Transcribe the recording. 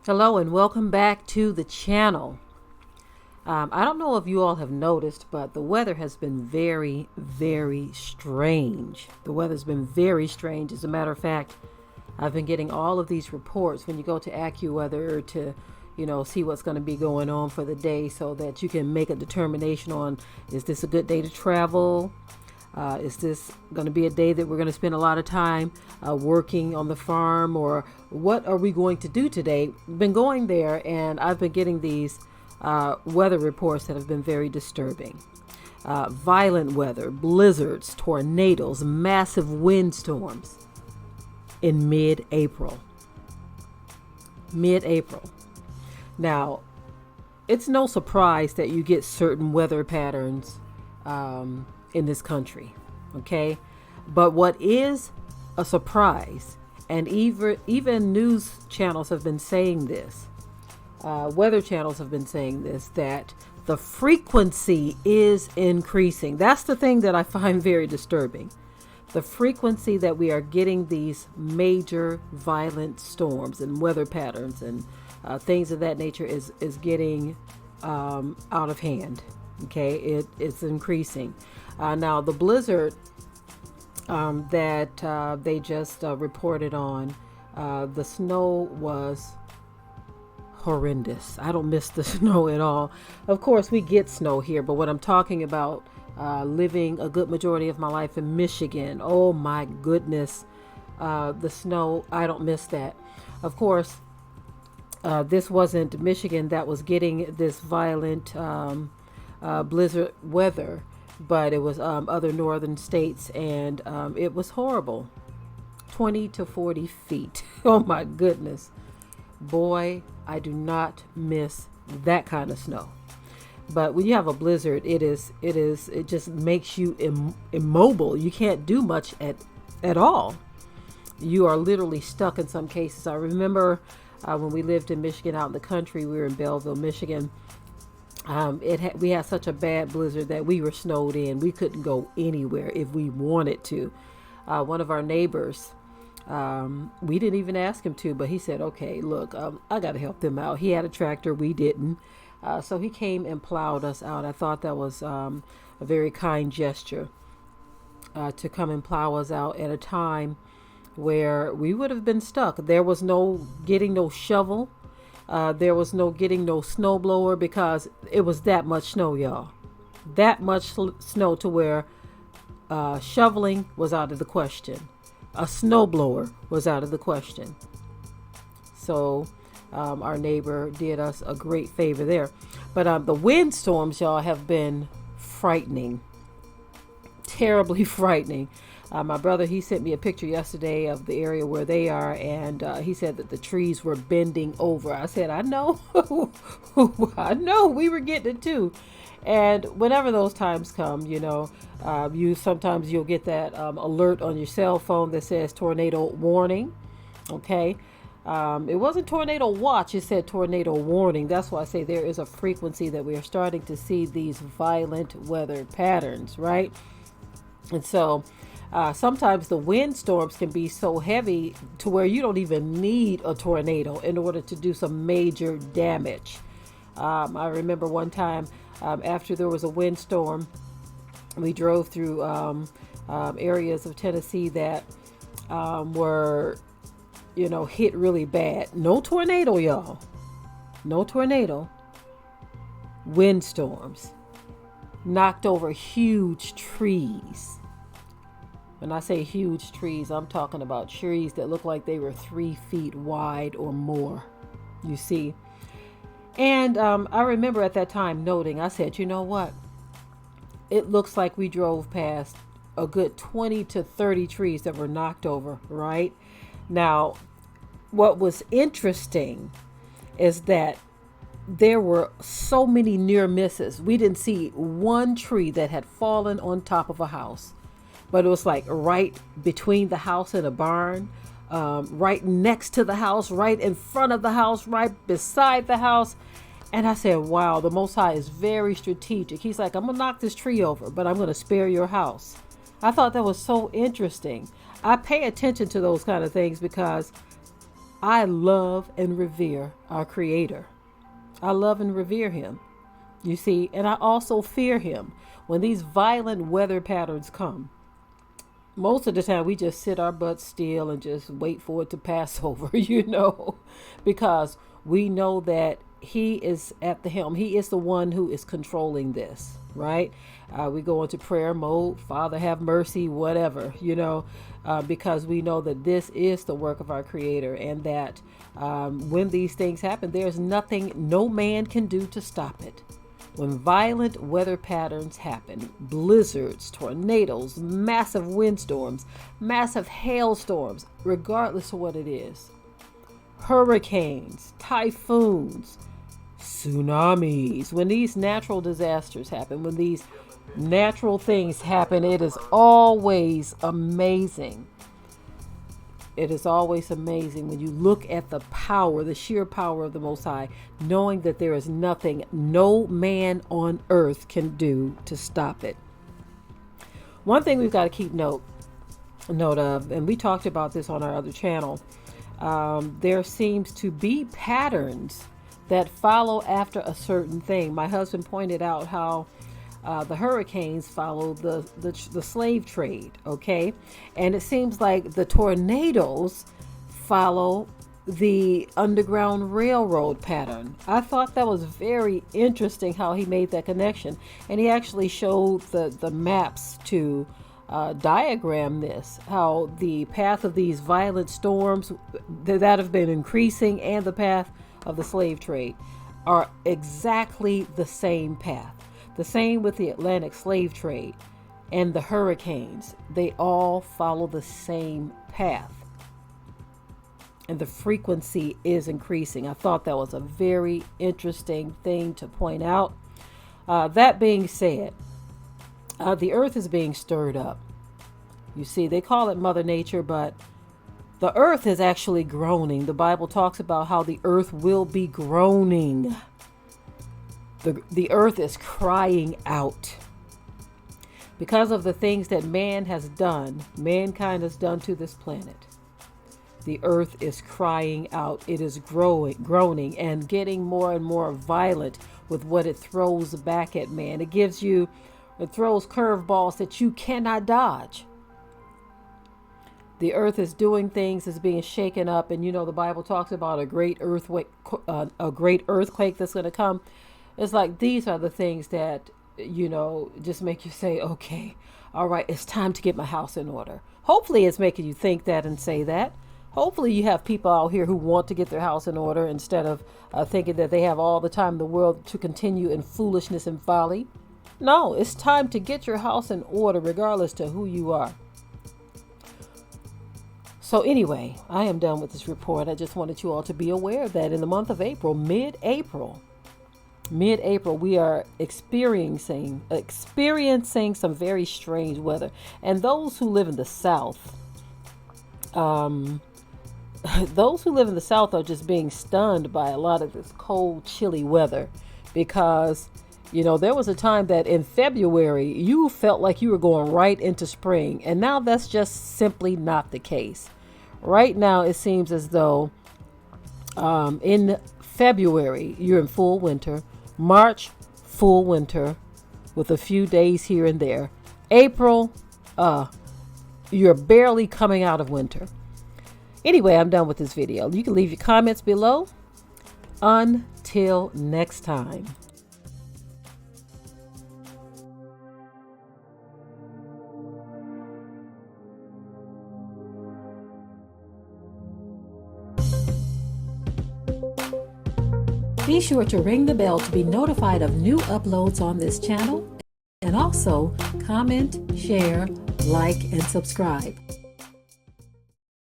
Hello and welcome back to the channel. I don't know if you all have noticed, but the weather has been very, very strange. The weather's been very strange. As a matter of fact, I've been getting all of these reports when you go to AccuWeather to, see what's going to be going on for the day so that you can make a determination on, is this a good day to travel? Is this going to be a day that we're going to spend a lot of time working on the farm, or what are we going to do today? Been going there, and I've been getting these weather reports that have been very disturbing. Violent weather, blizzards, tornadoes, massive windstorms in mid-April. Mid-April. Now, it's no surprise that you get certain weather patterns in this country, okay? But what is a surprise, and even news channels have been saying this, weather channels have been saying this, that the frequency is increasing. That's the thing that I find very disturbing. The frequency that we are getting these major violent storms and weather patterns and things of that nature is getting out of hand. Okay, it's increasing. Now, the blizzard that they just reported on, the snow was horrendous. I don't miss the snow at all. Of course, we get snow here, but what I'm talking about, living a good majority of my life in Michigan, oh my goodness, the snow, I don't miss that. Of course, this wasn't Michigan that was getting this violent blizzard weather, but it was other northern states, and it was horrible. 20 to 40 feet. Oh my goodness. Boy, I do not miss that kind of snow. But when you have a blizzard, it just makes you immobile. You can't do much at all. You are literally stuck in some cases. I remember when we lived in Michigan, out in the country, we were in Belleville, Michigan. We had such a bad blizzard that we were snowed in. We couldn't go anywhere if we wanted to. One of our neighbors, we didn't even ask him to, but he said, okay, look, I got to help them out. He had a tractor, we didn't. So he came and plowed us out. I thought that was a very kind gesture to come and plow us out at a time where we would have been stuck. There was no getting no shovel. There was no getting no snowblower, because it was that much snow, y'all. That much snow to where shoveling was out of the question. A snowblower was out of the question. So our neighbor did us a great favor there. But the windstorms, y'all, have been frightening. Terribly frightening. My brother, he sent me a picture yesterday of the area where they are, and he said that the trees were bending over. I said, I know. I know, we were getting it too. And whenever those times come, you'll get that alert on your cell phone that says tornado warning. Okay. It wasn't tornado watch, it said tornado warning. That's why I say there is a frequency that we are starting to see these violent weather patterns, right? And so sometimes the windstorms can be so heavy to where you don't even need a tornado in order to do some major damage. I remember one time after there was a windstorm, we drove through areas of Tennessee that were, hit really bad. No tornado, y'all. No tornado. Windstorms knocked over huge trees. When I say huge trees, I'm talking about trees that look like they were 3 feet wide or more, you see. And I remember at that time noting, I said, you know what? It looks like we drove past a good 20 to 30 trees that were knocked over, right? Now, what was interesting is that there were so many near misses. We didn't see one tree that had fallen on top of a house, but it was like right between the house and a barn, right next to the house, right in front of the house, right beside the house. And I said, wow, the Most High is very strategic. He's like, I'm going to knock this tree over, but I'm going to spare your house. I thought that was so interesting. I pay attention to those kind of things because I love and revere our Creator. I love and revere Him. You see, and I also fear Him. When these violent weather patterns come, most of the time we just sit our butts still and just wait for it to pass over, because we know that He is at the helm. He is the one who is controlling this, right? We go into prayer mode, Father have mercy, whatever, because we know that this is the work of our Creator, and that when these things happen, there's nothing no man can do to stop it. When violent weather patterns happen, blizzards, tornadoes, massive windstorms, massive hailstorms, regardless of what it is, hurricanes, typhoons, tsunamis, when these natural disasters happen, when these natural things happen, it is always amazing. It is always amazing when you look at the power, the sheer power of the Most High, knowing that there is nothing no man on earth can do to stop it. One thing we've got to keep note of, and we talked about this on our other channel, there seems to be patterns that follow after a certain thing. My husband pointed out how the hurricanes follow the slave trade, okay? And it seems like the tornadoes follow the Underground Railroad pattern. I thought that was very interesting how he made that connection. And he actually showed the maps to diagram this, how the path of these violent storms that have been increasing and the path of the slave trade are exactly the same path. The same with the Atlantic slave trade and the hurricanes. They all follow the same path. And the frequency is increasing. I thought that was a very interesting thing to point out. That being said, the earth is being stirred up. You see, they call it Mother Nature, but the earth is actually groaning. The Bible talks about how the earth will be groaning. The earth is crying out because of the things that mankind has done to this planet. The earth is crying out. It is groaning and getting more and more violent with what it throws back at man. It throws curveballs that you cannot dodge. The earth is doing things, is being shaken up, and the Bible talks about a great earthquake that's going to come. It's like these are the things that, just make you say, okay, all right, it's time to get my house in order. Hopefully it's making you think that and say that. Hopefully you have people out here who want to get their house in order instead of thinking that they have all the time in the world to continue in foolishness and folly. No, it's time to get your house in order regardless to who you are. So anyway, I am done with this report. I just wanted you all to be aware that in the month of April, mid-April, we are experiencing some very strange weather. And those who live in the South, are just being stunned by a lot of this cold, chilly weather, because, there was a time that in February, you felt like you were going right into spring. And now that's just simply not the case. Right now, it seems as though in February, you're in full winter. March, full winter with a few days here and there. April, you're barely coming out of winter. Anyway, I'm done with this video. You can leave your comments below. Until next time. Be sure to ring the bell to be notified of new uploads on this channel, and also comment, share, like, and subscribe.